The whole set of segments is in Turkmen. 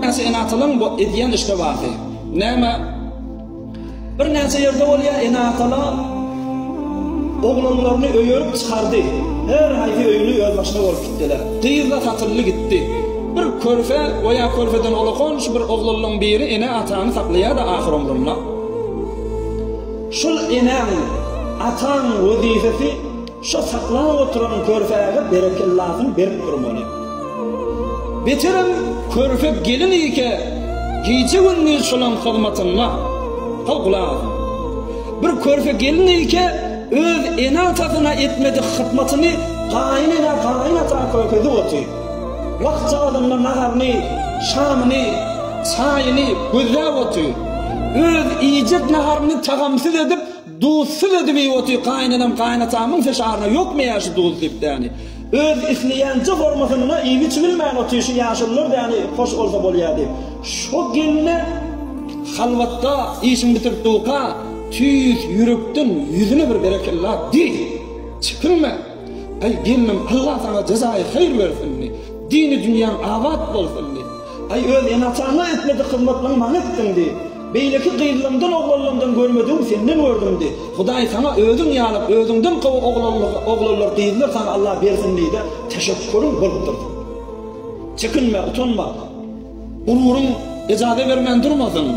näse enatalan bu ediyen işte vaqi. Näme? Bir näse yerde bolýa enatalar oğlanlarını öyürüp çıkardı. Her hayfi öyünü öz başına bolup gitdiler. Qyýyzda tatylly gitdi. Bir körfe veya körfeden olaqon şu bir oğlanlaryň biri ene atany saklaýar da ahir ömründe. Şol enem atan wezifesi şu saklap oturan körfege berekellasyny berip durmaly. Betirim körfe gelin ike giyce günni şolan hyzmatyna kalgulaz. Bir körfe gelin ike öz enatasyna etmedi hyzmatyny gaýnata kökedi oty. Wagt çağdanda naharny, şamny, çaýny gözläp oty. Öz iýet naharny tagamsyz edip, duzsuz edip oty. Gaýnanam gaýnatamyň feşaryna ýokmy ýaşy duz dipdäni. Öz isleýänçe formasyna iýi çylmän oty şu ýaşyllar däni hoş bolsa bolýardy. Şo gelne halwatda işin bitirdiňka tüýüz ýürekden ýüzüne bir berekellah di. Çykylma. Ay gelmem Allah sana cezaý hayır bersinni. Dini dünýäň awat bolsunni. Ay öz enatany etmedi hyzmatlaryň manetdindi. Beýleki gıýrylymdan oglanlardan görmedim senden gördümdi. Hudaý sana özüň ýalyp özüňden gowy oglanlar diýdiler sana Allah bersin diýdi. Teşekkürüm bolup durdy. Çekinme, utanma. Gururuň ejade bermän durmasyn.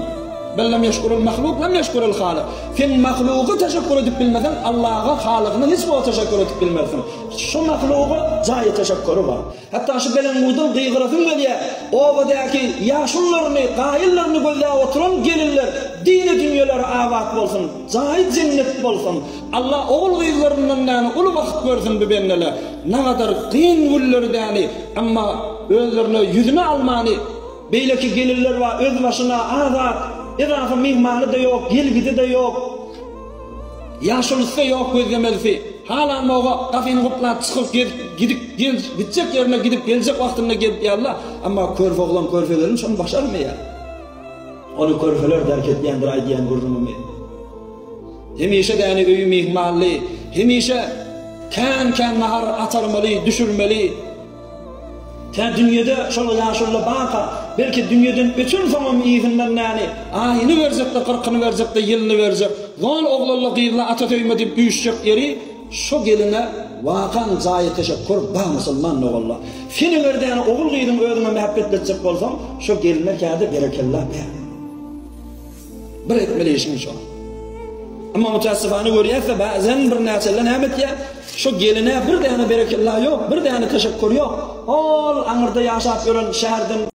Bellem yeşkurul mahluk, lem yeşkurul halik. Sen mahluqı teşekkür edip bilmeden Allah'a, halıqına hiç bu teşekkür edip bilmezsin. Şu mahluqı cayi teşekkürü var. Hatta şu belen udul gıygırasın geliye, o vadaki yaşullarını, qayıllarını gözle oturan gelirler, dini dünyaları avat bolsun, cayi cennet bolsun. Allah oğul gıygırlarından yani ulu vakit görsün bir benneler. Ne kadar kıyın gülleri yani, ama özlerine yüzüne almani, beyleki gelirler var, öz başına avat, etrafı mihmanı da yok, gelgidi de yok. Yaşılısı yok gözlemelisi. Hala moğa kafin gupla çıkıp gidecek yerine gidip gelecek vaktinde gelip yallah. Ama körfe olan körfelerin şunu başarmıyor. Onu körfeler derk etmeyendir ay diyen gurrumu mi? Hemişe de yani öyü mihmalli, hemişe kan nahar atarmalı, düşürmeli. Sen dünyada şöyle yaşırla baka, belki dünyadan bütün zaman iyizinden yani, ayını verecek de, 40'ını verecek de, yılını verecek. Zon oğlanla gıyırla atatöyme deyip büyüşecek yeri, şu geline vakan zayi teşekkür, bağ musulman oğulla. Seni verdi yani oğul gıyırın öğrüne mehabbet edecek olsam, şu gelinler kâde berekellah be. Bir etmeli işin şu. Ama müteassıfanı görüyorsa bazen bir nesellen hemet ya, şu geline bir tane berekellah yok, bir tane teşekkür yok. Ol anırda yaşap gören şehirden